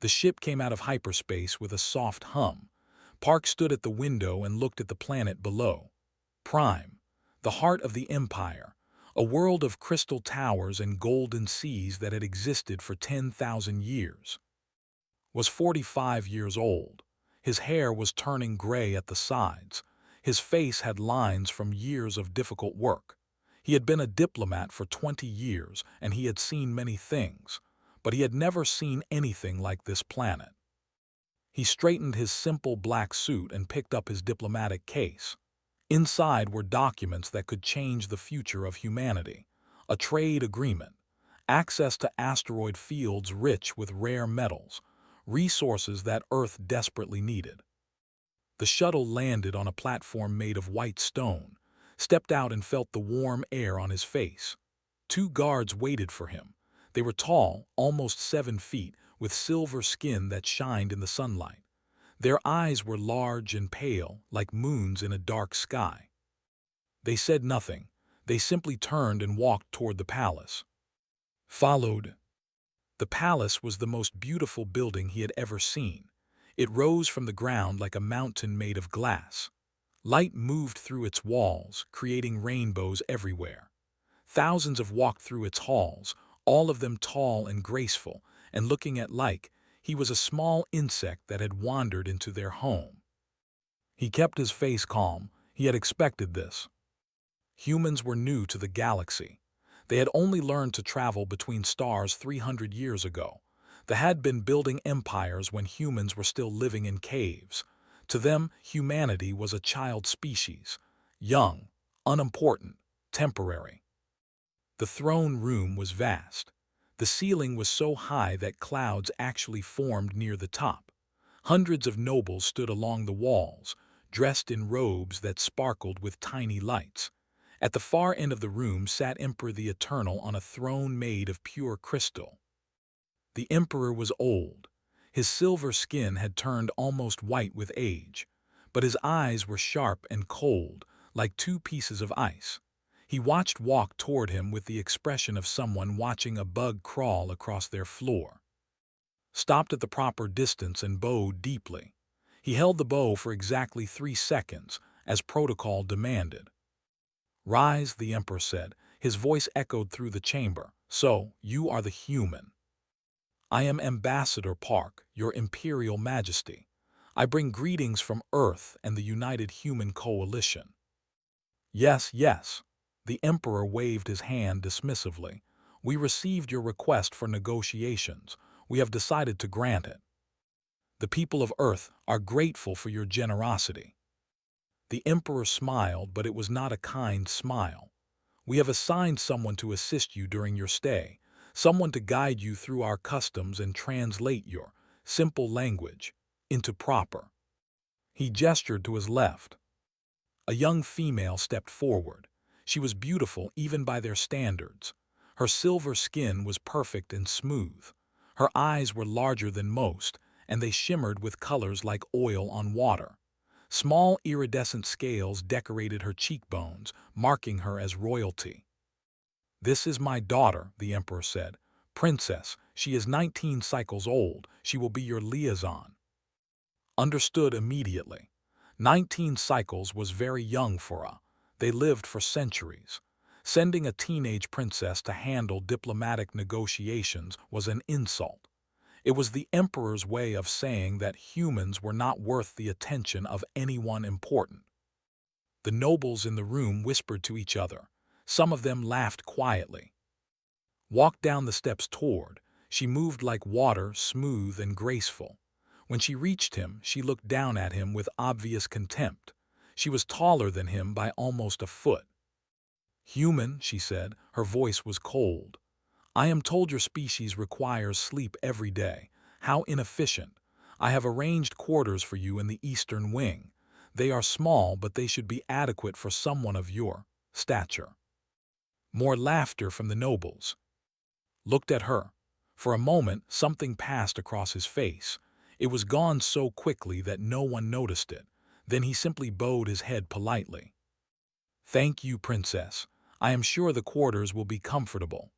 The ship came out of hyperspace with a soft hum. Park stood at the window and looked at the planet below. Prime, the heart of the Empire, a world of crystal towers and golden seas that had existed for 10,000 years. Was 45 years old. His hair was turning gray at the sides. His face had lines from years of difficult work. He had been a diplomat for 20 years and he had seen many things, but he had never seen anything like this planet. He straightened his simple black suit and picked up his diplomatic case. Inside were documents that could change the future of humanity. A trade agreement, access to asteroid fields rich with rare metals, resources that Earth desperately needed. The shuttle landed on a platform made of white stone, stepped out and felt the warm air on his face. Two guards waited for him. They were tall, almost 7 feet, with silver skin that shined in the sunlight. Their eyes were large and pale, like moons in a dark sky. They said nothing. They simply turned and walked toward the palace. Followed. The palace was the most beautiful building he had ever seen. It rose from the ground like a mountain made of glass. Light moved through its walls, creating rainbows everywhere. Thousands have walked through its halls, all of them tall and graceful, and looking at he was a small insect that had wandered into their home. He kept his face calm. He had expected this. Humans were new to the galaxy. They had only learned to travel between stars 300 years ago. They had been building empires when humans were still living in caves. To them, humanity was a child species, young, unimportant, temporary. The throne room was vast. The ceiling was so high that clouds actually formed near the top. Hundreds of nobles stood along the walls, dressed in robes that sparkled with tiny lights. At the far end of the room sat Emperor the Eternal on a throne made of pure crystal. The Emperor was old. His silver skin had turned almost white with age, but his eyes were sharp and cold, like 2 pieces of ice. He walked toward him with the expression of someone watching a bug crawl across their floor. Stopped at the proper distance and bowed deeply. He held the bow for exactly 3 seconds, as protocol demanded. "Rise," the Emperor said. His voice echoed through the chamber. "So, you are the human." "I am Ambassador Park, your Imperial Majesty. I bring greetings from Earth and the United Human Coalition." "Yes, yes." The Emperor waved his hand dismissively. "We received your request for negotiations. We have decided to grant it. The people of Earth are grateful for your generosity." The Emperor smiled, but it was not a kind smile. "We have assigned someone to assist you during your stay, someone to guide you through our customs and translate your simple language into proper." He gestured to his left. A young female stepped forward. She was beautiful even by their standards. Her silver skin was perfect and smooth. Her eyes were larger than most, and they shimmered with colors like oil on water. Small iridescent scales decorated her cheekbones, marking her as royalty. "This is my daughter," the Emperor said. "Princess, she is 19 cycles old. She will be your liaison." Understood immediately. 19 cycles was very young for a. They lived for centuries. Sending a teenage princess to handle diplomatic negotiations was an insult. It was the Emperor's way of saying that humans were not worth the attention of anyone important. The nobles in the room whispered to each other. Some of them laughed quietly. Walked down the steps toward. She moved like water, smooth and graceful. When she reached him, she looked down at him with obvious contempt. She was taller than him by almost a foot. "Human," she said, her voice was cold. "I am told your species requires sleep every day. How inefficient. I have arranged quarters for you in the eastern wing. They are small, but they should be adequate for someone of your stature." More laughter from the nobles. Looked at her. For a moment, something passed across his face. It was gone so quickly that no one noticed it. Then he simply bowed his head politely. "Thank you, Princess. I am sure the quarters will be comfortable."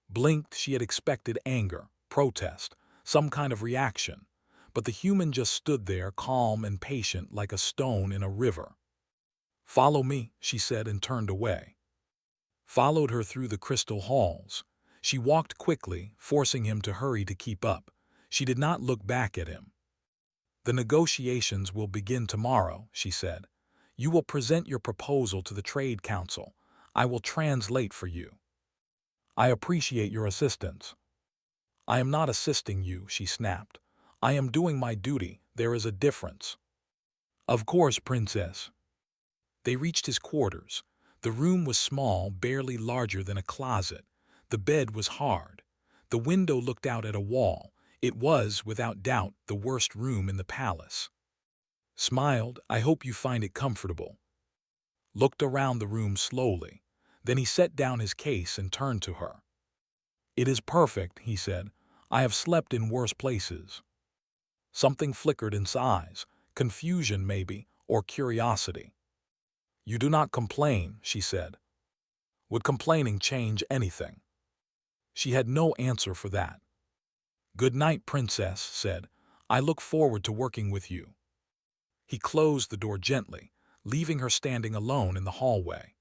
Blinked, she had expected anger, protest. some kind of reaction, but the human just stood there calm and patient like a stone in a river. "Follow me," she said and turned away. Followed her through the crystal halls. She walked quickly, forcing him to hurry to keep up. She did not look back at him. "The negotiations will begin tomorrow," she said. "You will present your proposal to the Trade Council. I will translate for you. I appreciate your assistance." "I am not assisting you," she snapped. "I am doing my duty. There is a difference." "Of course, Princess." They reached his quarters. The room was small, barely larger than a closet. The bed was hard. The window looked out at a wall. It was, without doubt, the worst room in the palace. Smiled. "I hope you find it comfortable." Looked around the room slowly. Then he set down his case and turned to her. "It is perfect," he said. "I have slept in worse places." Something flickered in his eyes. Confusion, maybe, or curiosity. "You do not complain," she said. Would complaining change anything? She had no answer for that. "Good night, Princess," said. "I look forward to working with you." He closed the door gently, leaving her standing alone in the hallway.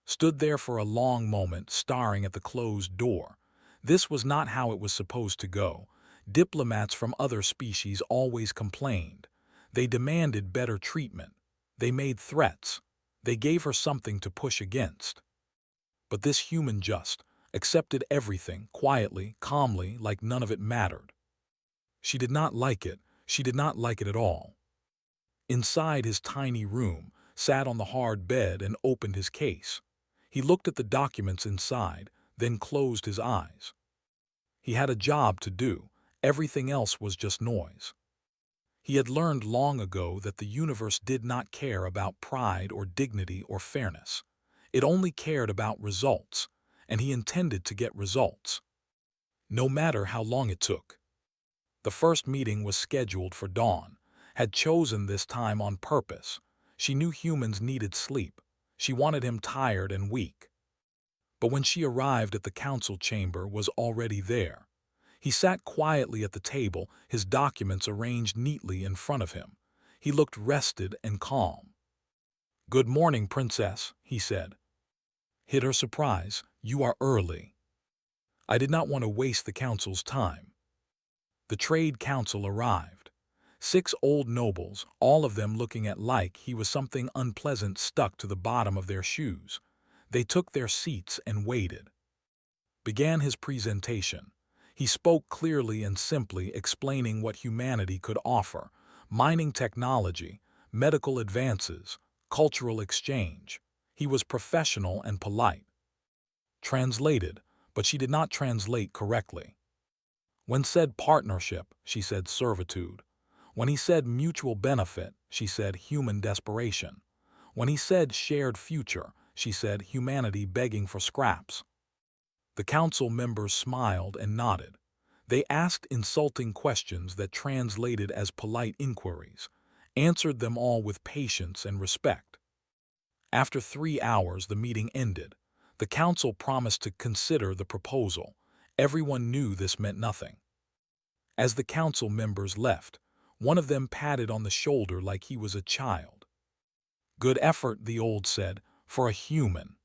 Stood there for a long moment, staring at the closed door. This was not how it was supposed to go. Diplomats from other species always complained. They demanded better treatment. They made threats. They gave her something to push against. But this human just accepted everything, quietly, calmly, like none of it mattered. She did not like it. She did not like it at all. Inside his tiny room, sat on the hard bed and opened his case. He looked at the documents inside, then closed his eyes. He had a job to do. Everything else was just noise. He had learned long ago that the universe did not care about pride or dignity or fairness. It only cared about results, and he intended to get results, no matter how long it took. The first meeting was scheduled for dawn, had chosen this time on purpose. She knew humans needed sleep. She wanted him tired and weak. But when she arrived at the council chamber, was already there. He sat quietly at the table, his documents arranged neatly in front of him. He looked rested and calm. "Good morning, Princess," he said. Hid her surprise. "You are early." I did not want to waste the council's time. The Trade Council arrived. 6 old nobles, all of them looking at like he was something unpleasant stuck to the bottom of their shoes. They took their seats and waited. Began his presentation. He spoke clearly and simply, explaining what humanity could offer: mining technology, medical advances, cultural exchange. He was professional and polite. Translated, but she did not translate correctly. When said partnership, she said servitude. When he said mutual benefit, she said human desperation. When he said shared future, she said humanity begging for scraps. The council members smiled and nodded. They asked insulting questions that translated as polite inquiries, answered them all with patience and respect. After 3 hours, the meeting ended. The council promised to consider the proposal. Everyone knew this meant nothing. As the council members left, one of them patted on the shoulder like he was a child. "Good effort," the old said, "for a human."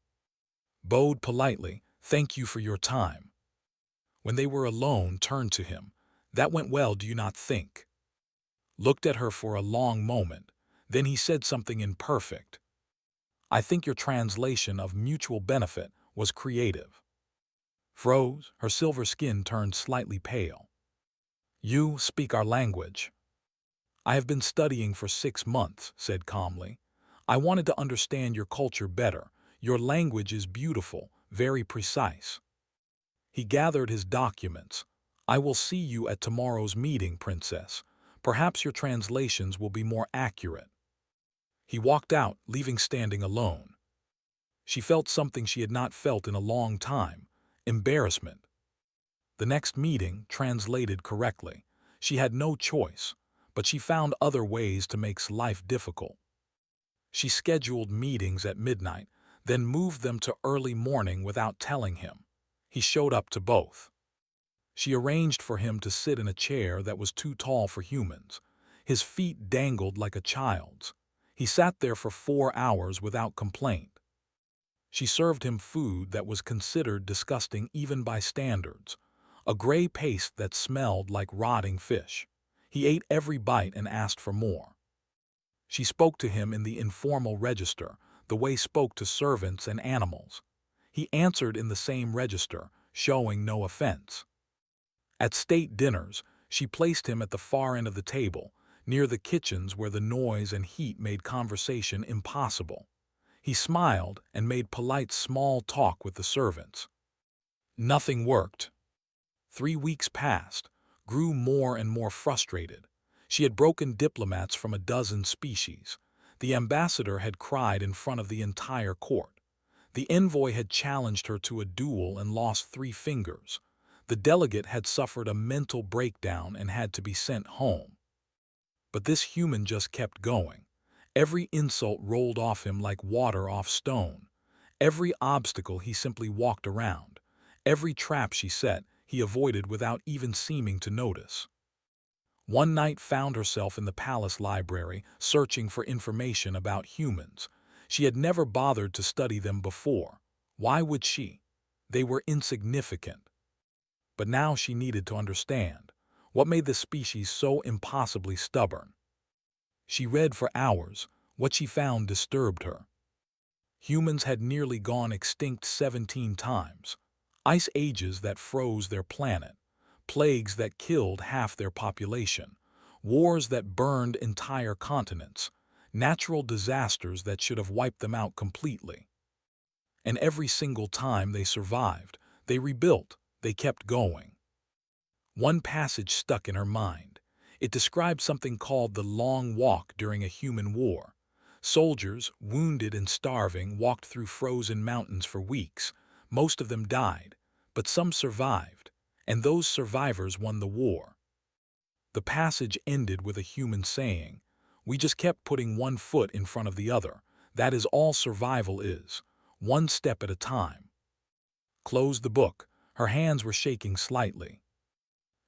Bowed politely, "Thank you for your time." When they were alone, turned to him. "That went well, do you not think?" Looked at her for a long moment. Then he said something imperfect. "I think your translation of mutual benefit was creative." Froze, her silver skin turned slightly pale. "You speak our language." "I have been studying for 6 months," said calmly. "I wanted to understand your culture better. Your language is beautiful, very precise." He gathered his documents. "I will see you at tomorrow's meeting, Princess. Perhaps your translations will be more accurate." He walked out, leaving standing alone. She felt something she had not felt in a long time: embarrassment. The next meeting, translated correctly. She had no choice, but she found other ways to make life difficult. She scheduled meetings at midnight, then moved them to early morning without telling him. He showed up to both. She arranged for him to sit in a chair that was too tall for humans. His feet dangled like a child's. He sat there for 4 hours without complaint. She served him food that was considered disgusting even by standards, a gray paste that smelled like rotting fish. He ate every bite and asked for more. She spoke to him in the informal register, the way spoke to servants and animals. He answered in the same register, showing no offense. At state dinners, she placed him at the far end of the table, near the kitchens where the noise and heat made conversation impossible. He smiled and made polite small talk with the servants. Nothing worked. 3 weeks passed, grew more and more frustrated. She had broken diplomats from a dozen species. The ambassador had cried in front of the entire court. The envoy had challenged her to a duel and lost 3 fingers. The delegate had suffered a mental breakdown and had to be sent home. But this human just kept going. Every insult rolled off him like water off stone. Every obstacle he simply walked around. Every trap she set, he avoided without even seeming to notice. One night found herself in the palace library, searching for information about humans. She had never bothered to study them before. Why would she? They were insignificant. But now she needed to understand. What made this species so impossibly stubborn? She read for hours. What she found disturbed her. Humans had nearly gone extinct 17 times. Ice ages that froze their planet. Plagues that killed half their population. Wars that burned entire continents. Natural disasters that should have wiped them out completely. And every single time they survived, they rebuilt, they kept going. One passage stuck in her mind. It described something called the long walk during a human war. Soldiers, wounded and starving, walked through frozen mountains for weeks. Most of them died, but some survived, and those survivors won the war. The passage ended with a human saying, "We just kept putting one foot in front of the other. That is all survival is, one step at a time." Closed the book. Her hands were shaking slightly.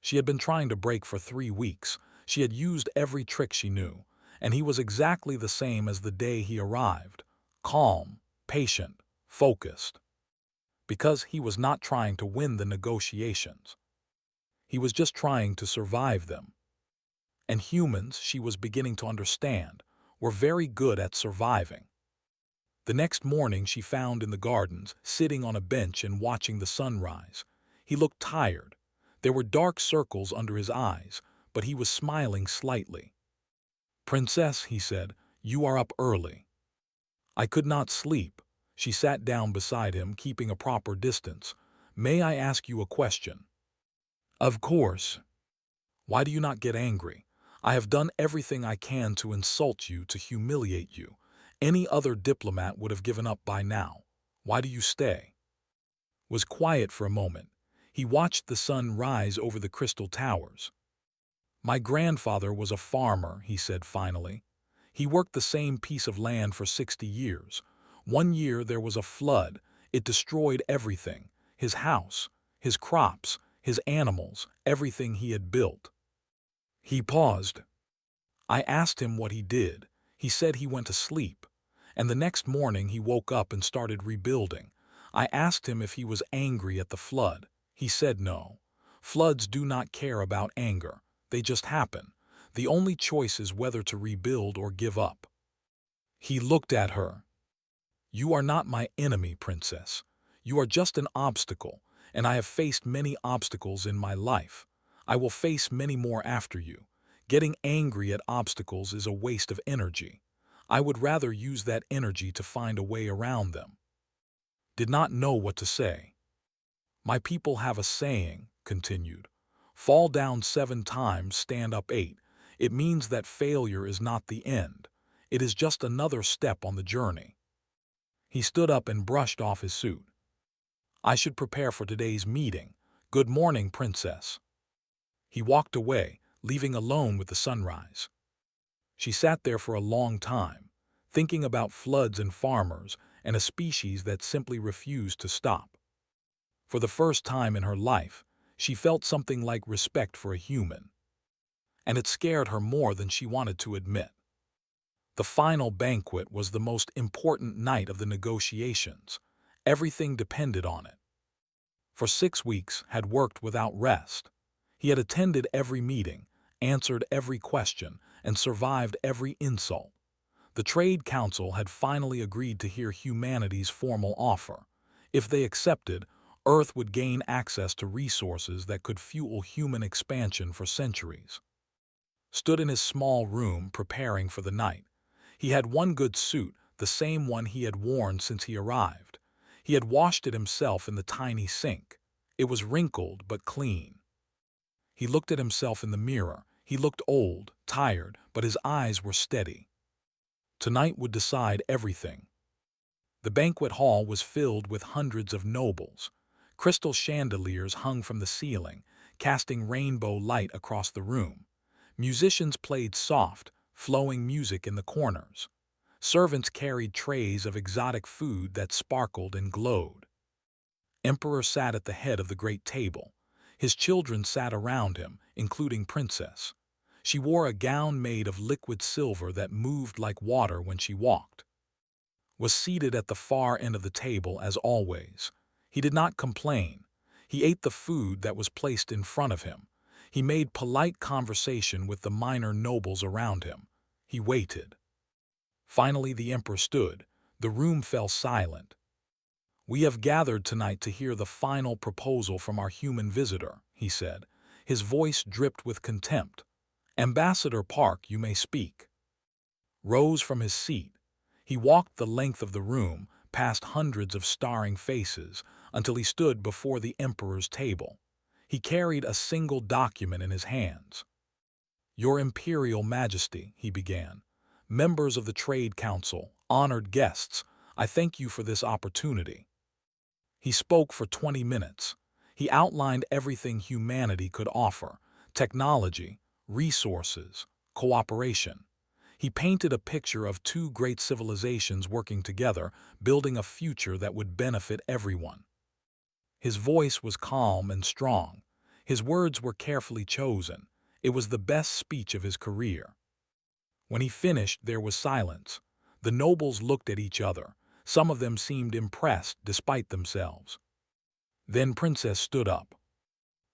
She had been trying to break for 3 weeks. She had used every trick she knew, and he was exactly the same as the day he arrived, calm, patient, focused. Because he was not trying to win the negotiations. He was just trying to survive them. And humans, she was beginning to understand, were very good at surviving. The next morning she found in the gardens, sitting on a bench and watching the sunrise. He looked tired. There were dark circles under his eyes, but he was smiling slightly. "Princess," he said, "you are up early." I could not sleep. She sat down beside him, keeping a proper distance. "May I ask you a question?" "Of course." "Why do you not get angry? I have done everything I can to insult you, to humiliate you. Any other diplomat would have given up by now. Why do you stay?" Was quiet for a moment. He watched the sun rise over the crystal towers. "My grandfather was a farmer," he said finally. "He worked the same piece of land for 60 years. One year there was a flood. It destroyed everything. His house, his crops, his animals, everything he had built." He paused. I asked him what he did. He said he went to sleep. And the next morning he woke up and started rebuilding. I asked him if he was angry at the flood. He said no. Floods do not care about anger. They just happen. The only choice is whether to rebuild or give up. He looked at her. "You are not my enemy, Princess. You are just an obstacle, and I have faced many obstacles in my life. I will face many more after you. Getting angry at obstacles is a waste of energy. I would rather use that energy to find a way around them." Did not know what to say. "My people have a saying," continued. "Fall down 7 times, stand up 8. It means that failure is not the end. It is just another step on the journey." He stood up and brushed off his suit. "I should prepare for today's meeting. Good morning, Princess." He walked away, leaving alone with the sunrise. She sat there for a long time, thinking about floods and farmers and a species that simply refused to stop. For the first time in her life, She felt something like respect for a human, and it scared her more than she wanted to admit. The final banquet was the most important night of the negotiations. Everything depended on it. For 6 weeks had worked without rest. He had attended every meeting, answered every question, and survived every insult. The Trade Council had finally agreed to hear humanity's formal offer. If they accepted, Earth would gain access to resources that could fuel human expansion for centuries. Stood in his small room preparing for the night. He had one good suit, the same one he had worn since he arrived. He had washed it himself in the tiny sink. It was wrinkled but clean. He looked at himself in the mirror. He looked old, tired, but his eyes were steady. Tonight would decide everything. The banquet hall was filled with hundreds of nobles. Crystal chandeliers hung from the ceiling, casting rainbow light across the room. Musicians played soft, flowing music in the corners. Servants carried trays of exotic food that sparkled and glowed. Emperor sat at the head of the great table. His children sat around him, including Princess. She wore a gown made of liquid silver that moved like water when she walked. Was seated at the far end of the table as always. He did not complain. He ate the food that was placed in front of him. He made polite conversation with the minor nobles around him. He waited. Finally the emperor stood. The room fell silent. "We have gathered tonight to hear the final proposal from our human visitor," he said. His voice dripped with contempt. "Ambassador Park, you may speak." Rose from his seat. He walked the length of the room, past hundreds of staring faces, until he stood before the emperor's table. He carried a single document in his hands. "Your Imperial Majesty," he began, "members of the Trade Council, honored guests, I thank you for this opportunity." He spoke for 20 minutes. He outlined everything humanity could offer: technology, resources, cooperation. He painted a picture of two great civilizations working together, building a future that would benefit everyone. His voice was calm and strong. His words were carefully chosen. It was the best speech of his career. When he finished, there was silence. The nobles looked at each other. Some of them seemed impressed despite themselves. Then Princess stood up.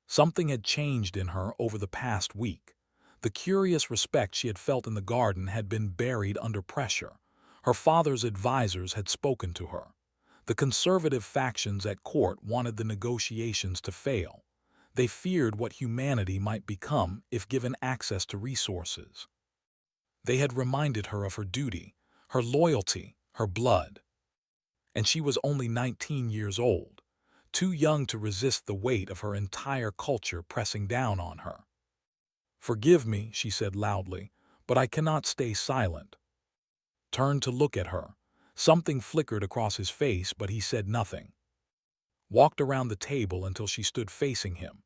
Something had changed in her over the past week. The curious respect she had felt in the garden had been buried under pressure. Her father's advisors had spoken to her. The conservative factions at court wanted the negotiations to fail. They feared what humanity might become if given access to resources. They had reminded her of her duty, her loyalty, her blood. And she was only 19 years old, too young to resist the weight of her entire culture pressing down on her. "Forgive me," she said loudly, "but I cannot stay silent." Turned to look at her. Something flickered across his face, but he said nothing. Walked around the table until she stood facing him.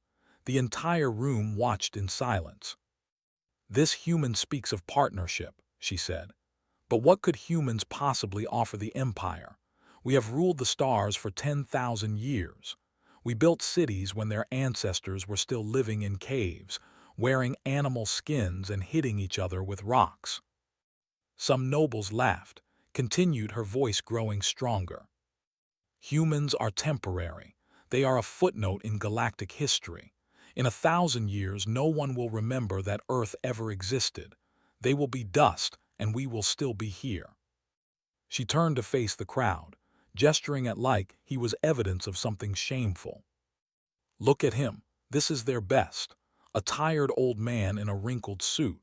The entire room watched in silence. "This human speaks of partnership," she said. "But what could humans possibly offer the Empire? We have ruled the stars for 10,000 years. We built cities when their ancestors were still living in caves, wearing animal skins and hitting each other with rocks." Some nobles laughed, continued, her voice growing stronger. "Humans are temporary. They are a footnote in galactic history. In 1,000 years, no one will remember that Earth ever existed. They will be dust, and we will still be here." She turned to face the crowd, gesturing at like he was evidence of something shameful. "Look at him. This is their best. A tired old man in a wrinkled suit.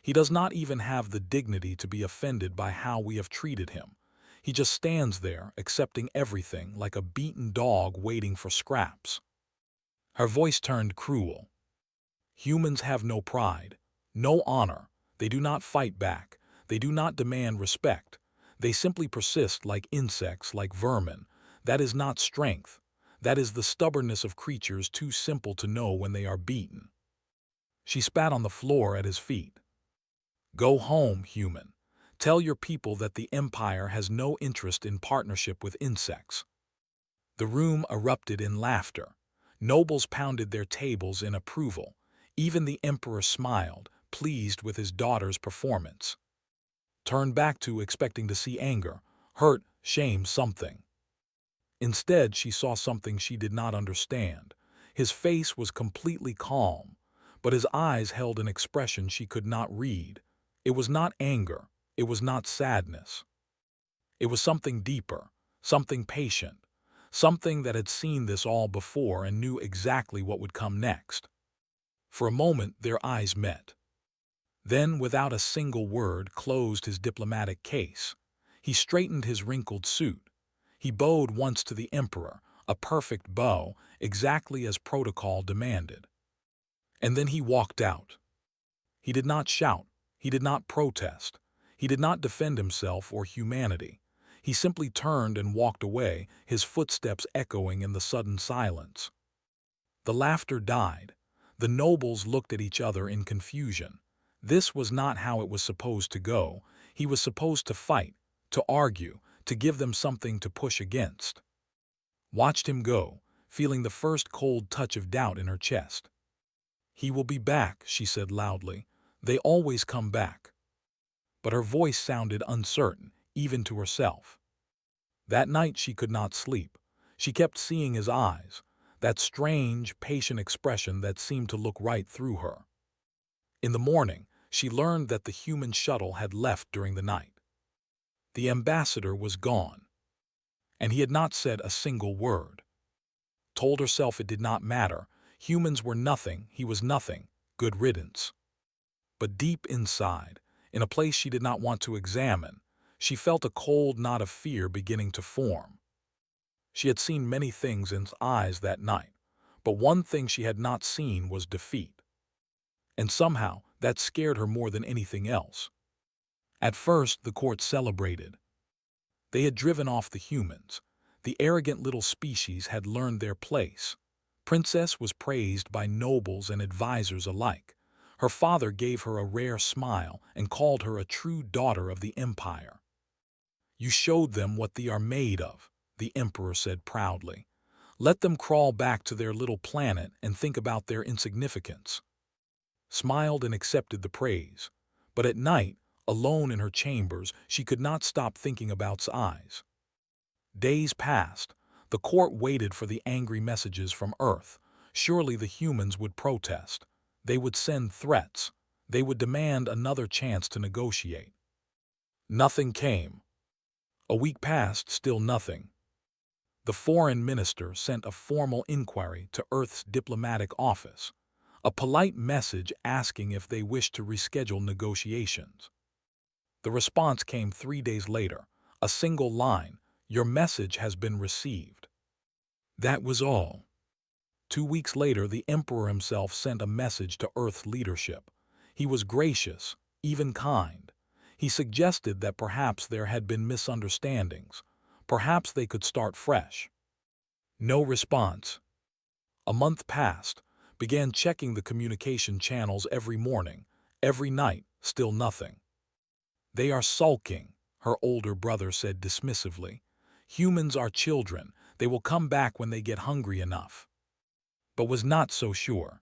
He does not even have the dignity to be offended by how we have treated him. He just stands there, accepting everything like a beaten dog waiting for scraps." Her voice turned cruel. "Humans have no pride, no honor. They do not fight back. They do not demand respect. They simply persist like insects, like vermin. That is not strength. That is the stubbornness of creatures too simple to know when they are beaten." She spat on the floor at his feet. "Go home, human. Tell your people that the Empire has no interest in partnership with insects." The room erupted in laughter. Nobles pounded their tables in approval. Even the emperor smiled, pleased with his daughter's performance. Turned back to expecting to see anger, hurt, shame, something. Instead, she saw something she did not understand. His face was completely calm, but his eyes held an expression she could not read. It was not anger. It was not sadness. It was something deeper, something patient, something that had seen this all before and knew exactly what would come next. For a moment, their eyes met. Then, without a single word, closed his diplomatic case. He straightened his wrinkled suit. He bowed once to the emperor, a perfect bow, exactly as protocol demanded. And then he walked out. He did not shout. He did not protest. He did not defend himself or humanity. He simply turned and walked away, his footsteps echoing in the sudden silence. The laughter died. The nobles looked at each other in confusion. This was not how it was supposed to go. He was supposed to fight, to argue, to give them something to push against. Watched him go, feeling the first cold touch of doubt in her chest. "He will be back," she said loudly. "They always come back." But her voice sounded uncertain, even to herself. That night she could not sleep. She kept seeing his eyes, that strange, patient expression that seemed to look right through her. In the morning, she learned that the human shuttle had left during the night. The ambassador was gone, and he had not said a single word. Told herself it did not matter. Humans were nothing, he was nothing. Good riddance. But deep inside, in a place she did not want to examine, she felt a cold knot of fear beginning to form. She had seen many things in his eyes that night, but one thing she had not seen was defeat. And somehow, that scared her more than anything else. At first, the court celebrated. They had driven off the humans. The arrogant little species had learned their place. Princess was praised by nobles and advisors alike. Her father gave her a rare smile and called her a true daughter of the empire. "You showed them what they are made of," the emperor said proudly. "Let them crawl back to their little planet and think about their insignificance." Smiled and accepted the praise. But at night, alone in her chambers, she could not stop thinking about his eyes. Days passed. The court waited for the angry messages from Earth. Surely the humans would protest. They would send threats. They would demand another chance to negotiate. Nothing came. A week passed, still nothing. The foreign minister sent a formal inquiry to Earth's diplomatic office, a polite message asking if they wished to reschedule negotiations. The response came 3 days later, a single line: "Your message has been received." That was all. 2 weeks later, the emperor himself sent a message to Earth's leadership. He was gracious, even kind. He suggested that perhaps there had been misunderstandings. Perhaps they could start fresh. No response. A month passed. Began checking the communication channels every morning, every night, still nothing. "They are sulking," her older brother said dismissively. "Humans are children. They will come back when they get hungry enough." But was not so sure.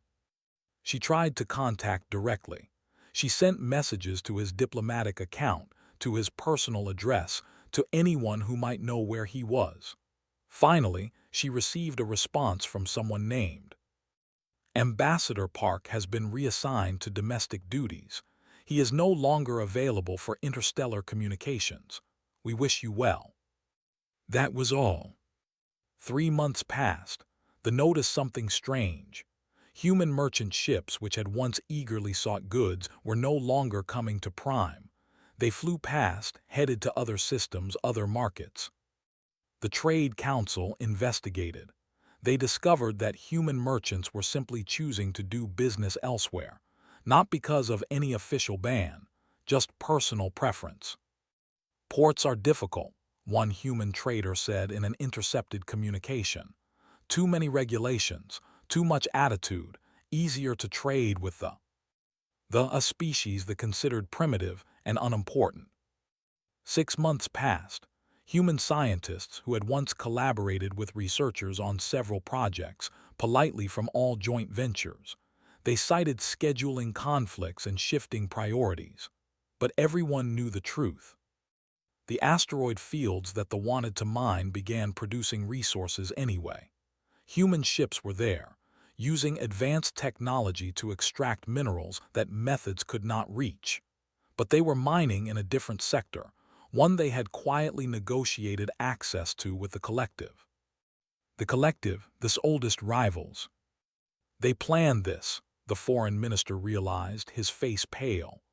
She tried to contact directly. She sent messages to his diplomatic account, to his personal address, to anyone who might know where he was. Finally, she received a response from someone named. "Ambassador Park has been reassigned to domestic duties. He is no longer available for interstellar communications. We wish you well." That was all. 3 months passed. The noticed something strange. Human merchant ships which had once eagerly sought goods were no longer coming to Prime. They flew past, headed to other systems, other markets. The Trade Council investigated. They discovered that human merchants were simply choosing to do business elsewhere, not because of any official ban, just personal preference. "Ports are difficult," one human trader said in an intercepted communication. "Too many regulations, too much attitude, easier to trade with a species that considered primitive and unimportant." 6 months passed. Human scientists who had once collaborated with researchers on several projects politely from all joint ventures. They cited scheduling conflicts and shifting priorities. But everyone knew the truth. The asteroid fields that they wanted to mine began producing resources anyway. Human ships were there, using advanced technology to extract minerals that methods could not reach. But they were mining in a different sector, one they had quietly negotiated access to with the collective. The collective, this oldest rivals. They planned this, the foreign minister realized, his face pale.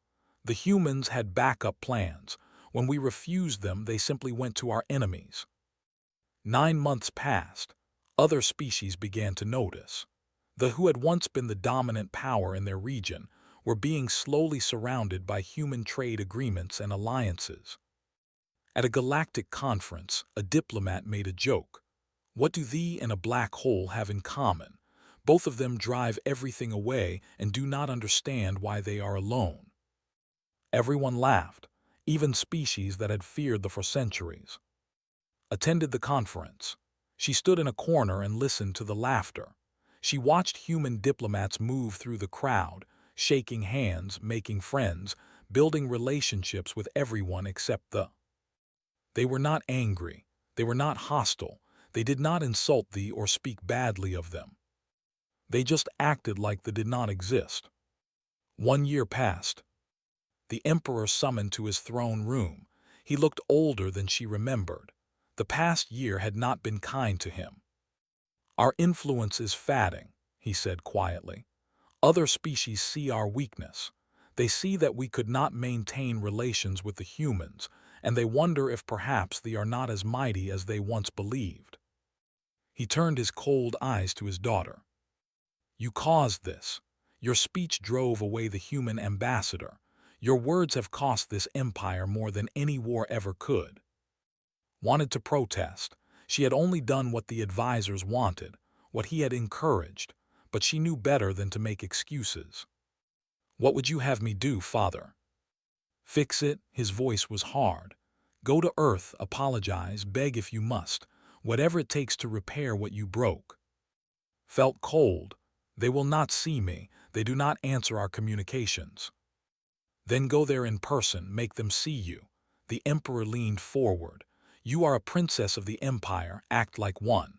The humans had backup plans. When we refused them, they simply went to our enemies. 9 months passed. Other species began to notice. The who had once been the dominant power in their region were being slowly surrounded by human trade agreements and alliances. At a galactic conference, a diplomat made a joke. What do thee and a black hole have in common? Both of them drive everything away and do not understand why they are alone. Everyone laughed, even species that had feared them for centuries. Attended the conference. She stood in a corner and listened to the laughter. She watched human diplomats move through the crowd, shaking hands, making friends, building relationships with everyone except the. They were not angry. They were not hostile. They did not insult thee or speak badly of them. They just acted like they did not exist. 1 year passed. The emperor summoned to his throne room. He looked older than she remembered. The past year had not been kind to him. Our influence is fading, he said quietly. Other species see our weakness. They see that we could not maintain relations with the humans, and they wonder if perhaps they are not as mighty as they once believed. He turned his cold eyes to his daughter. You caused this. Your speech drove away the human ambassador. Your words have cost this empire more than any war ever could. Wanted to protest. She had only done what the advisors wanted, what he had encouraged, but she knew better than to make excuses. What would you have me do, father? Fix it, his voice was hard. Go to Earth, apologize, beg if you must, whatever it takes to repair what you broke. Felt cold. They will not see me, they do not answer our communications. Then go there in person, make them see you. The emperor leaned forward. You are a princess of the empire, act like one.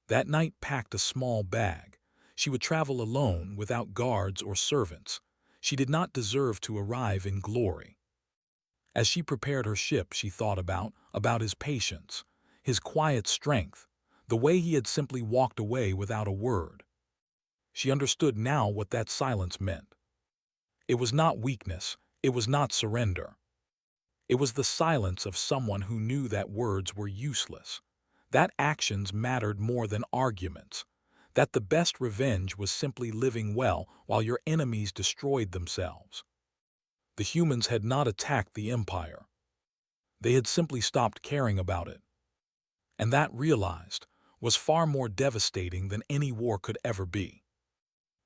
That night packed a small bag. She would travel alone, without guards or servants. She did not deserve to arrive in glory. As she prepared her ship, she thought about his patience, his quiet strength, the way he had simply walked away without a word. She understood now what that silence meant. It was not weakness, it was not surrender. It was the silence of someone who knew that words were useless, that actions mattered more than arguments, that the best revenge was simply living well while your enemies destroyed themselves. The humans had not attacked the empire. They had simply stopped caring about it. And that, realized, was far more devastating than any war could ever be.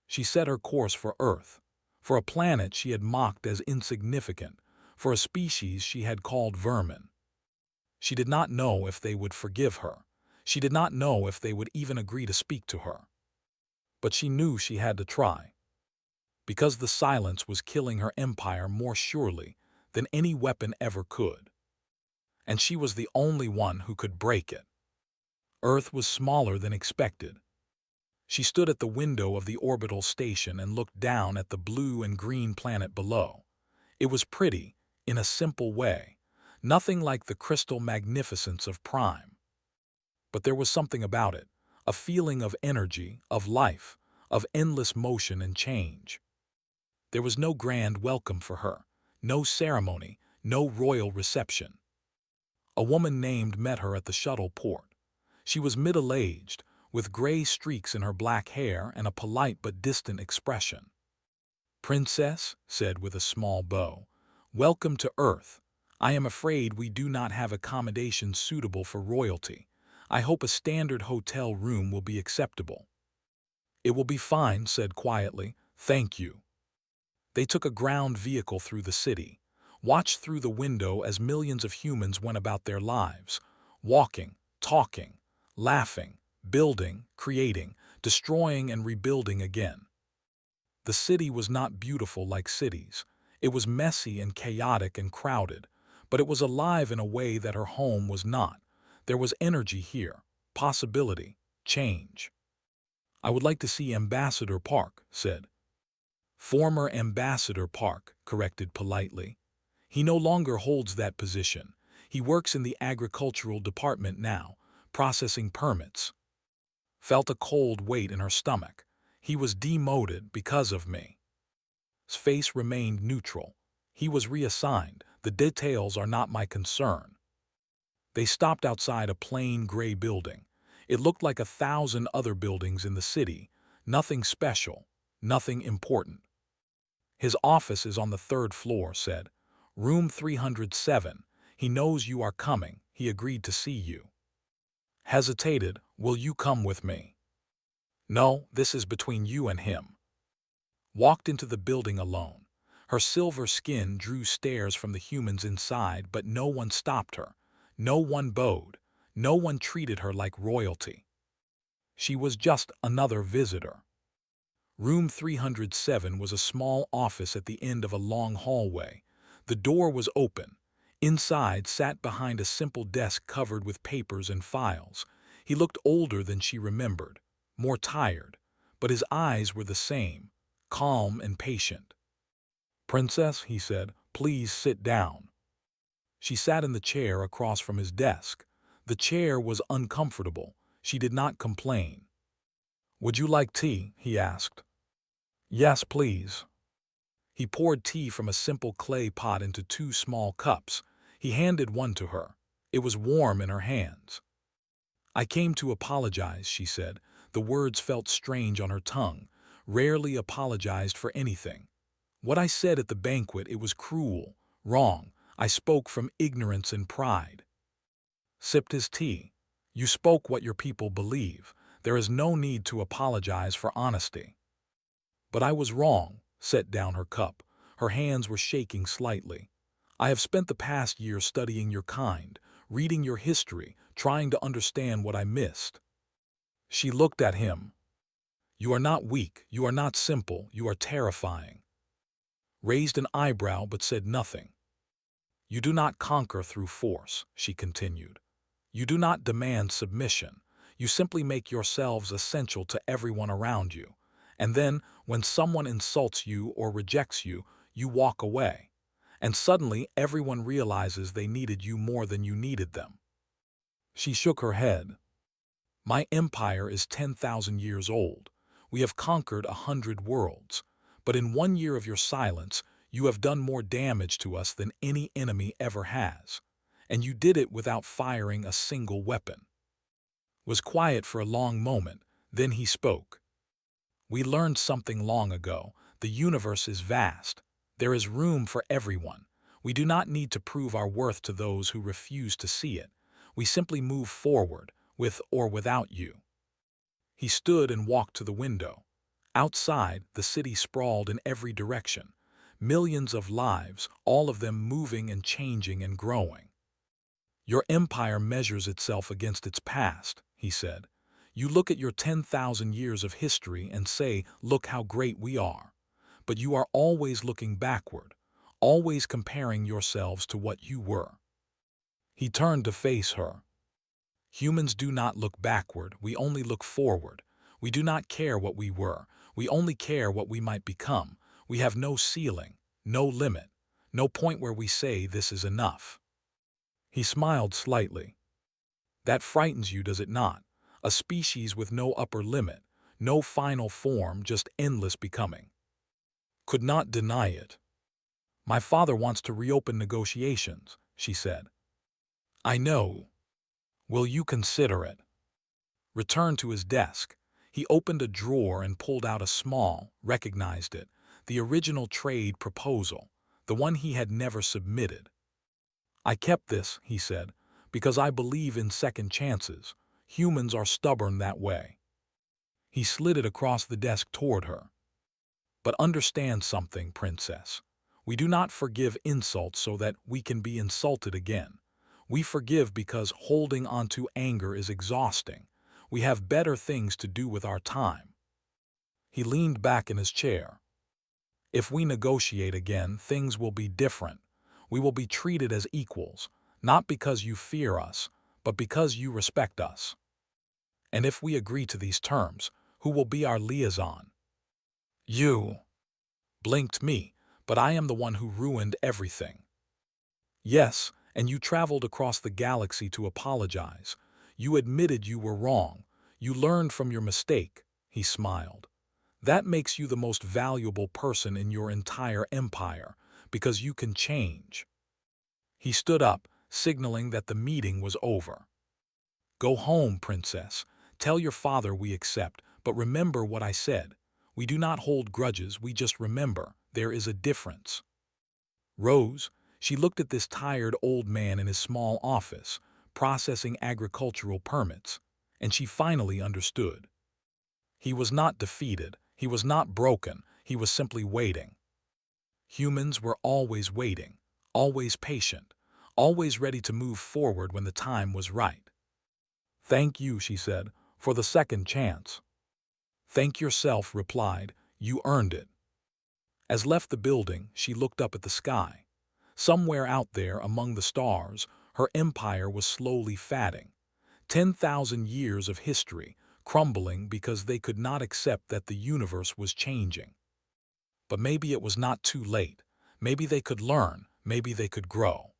She set her course for Earth, for a planet she had mocked as insignificant, for a species she had called vermin. She did not know if they would forgive her. She did not know if they would even agree to speak to her. But she knew she had to try. Because the silence was killing her empire more surely than any weapon ever could. And she was the only one who could break it. Earth was smaller than expected. She stood at the window of the orbital station and looked down at the blue and green planet below. It was pretty, in a simple way, nothing like the crystal magnificence of Prime. But there was something about it, a feeling of energy, of life, of endless motion and change. There was no grand welcome for her, no ceremony, no royal reception. A woman named met her at the shuttle port. She was middle-aged, with gray streaks in her black hair and a polite but distant expression. Princess, said with a small bow, welcome to Earth. I am afraid we do not have accommodations suitable for royalty. I hope a standard hotel room will be acceptable. It will be fine, said quietly, thank you. They took a ground vehicle through the city, watched through the window as millions of humans went about their lives, walking, talking, laughing, building, creating, destroying and rebuilding again. The city was not beautiful like cities. It was messy and chaotic and crowded, but it was alive in a way that her home was not. There was energy here, possibility, change. "I would like to see Ambassador Park," said. "Former Ambassador Park," corrected politely. "He no longer holds that position. He works in the agricultural department now, processing permits." Felt a cold weight in her stomach. He was demoted because of me. His face remained neutral. He was reassigned. The details are not my concern. They stopped outside a plain gray building. It looked like 1,000 other buildings in the city. Nothing special, nothing important. "His office is on the 3rd floor," said. "Room 307. He knows you are coming. He agreed to see you." Hesitated. "Will you come with me?" "No, this is between you and him." Walked into the building alone. Her silver skin drew stares from the humans inside, but no one stopped her. No one bowed. No one treated her like royalty. She was just another visitor. Room 307 was a small office at the end of a long hallway. The door was open. Inside sat behind a simple desk covered with papers and files. He looked older than she remembered, more tired, but his eyes were the same, calm and patient. "Princess," he said, "please sit down." She sat in the chair across from his desk. The chair was uncomfortable. She did not complain. "Would you like tea?" he asked. "Yes, please." He poured tea from a simple clay pot into 2 small cups. He handed one to her. It was warm in her hands. "I came to apologize," she said. The words felt strange on her tongue. Rarely apologized for anything. "What I said at the banquet, it was cruel, wrong. I spoke from ignorance and pride." Sipped his tea. "You spoke what your people believe. There is no need to apologize for honesty." "But I was wrong," set down her cup. Her hands were shaking slightly. "I have spent the past year studying your kind, reading your history, trying to understand what I missed." She looked at him. "You are not weak, you are not simple, you are terrifying." Raised an eyebrow but said nothing. "You do not conquer through force," she continued. "You do not demand submission. You simply make yourselves essential to everyone around you. And then, when someone insults you or rejects you, you walk away. And suddenly everyone realizes they needed you more than you needed them." She shook her head. "My empire is 10,000 years old. We have conquered 100 worlds. But in 1 year of your silence, you have done more damage to us than any enemy ever has. And you did it without firing a single weapon." Was quiet for a long moment, then he spoke. "We learned something long ago. The universe is vast. There is room for everyone. We do not need to prove our worth to those who refuse to see it. We simply move forward, with or without you." He stood and walked to the window. Outside, the city sprawled in every direction. Millions of lives, all of them moving and changing and growing. "Your empire measures itself against its past," he said. "You look at your 10,000 years of history and say, look how great we are. But you are always looking backward, always comparing yourselves to what you were." He turned to face her. "Humans do not look backward, we only look forward. We do not care what we were, we only care what we might become. We have no ceiling, no limit, no point where we say this is enough." He smiled slightly. "That frightens you, does it not? A species with no upper limit, no final form, just endless becoming." Could not deny it. "My father wants to reopen negotiations," she said. "I know. Will you consider it?" Returned to his desk. He opened a drawer and pulled out a small, recognized it, the original trade proposal, the one he had never submitted. "I kept this," he said, "because I believe in second chances. Humans are stubborn that way." He slid it across the desk toward her. "But understand something, Princess. We do not forgive insults so that we can be insulted again. We forgive because holding on to anger is exhausting. We have better things to do with our time." He leaned back in his chair. "If we negotiate again, things will be different. We will be treated as equals, not because you fear us, but because you respect us. And if we agree to these terms, who will be our liaison?" "You." Blinked me, but I am the one who ruined everything. "Yes, and you traveled across the galaxy to apologize. You admitted you were wrong. You learned from your mistake," he smiled. "That makes you the most valuable person in your entire empire, because you can change." He stood up, signaling that the meeting was over. "Go home, princess. Tell your father we accept, but remember what I said. We do not hold grudges, we just remember there is a difference." Rose, she looked at this tired old man in his small office, processing agricultural permits, and she finally understood. He was not defeated, he was not broken, he was simply waiting. Humans were always waiting, always patient, always ready to move forward when the time was right. "Thank you," she said, "for the second chance." "Thank yourself," replied, "you earned it." As left the building, she looked up at the sky. Somewhere out there among the stars, her empire was slowly fading. 10,000 years of history, crumbling because they could not accept that the universe was changing. But maybe it was not too late. Maybe they could learn, maybe they could grow.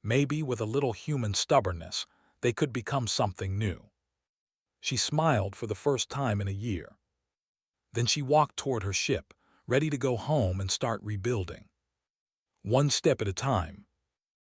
Maybe with a little human stubbornness, they could become something new. She smiled for the first time in a year. Then she walked toward her ship, ready to go home and start rebuilding. One step at a time,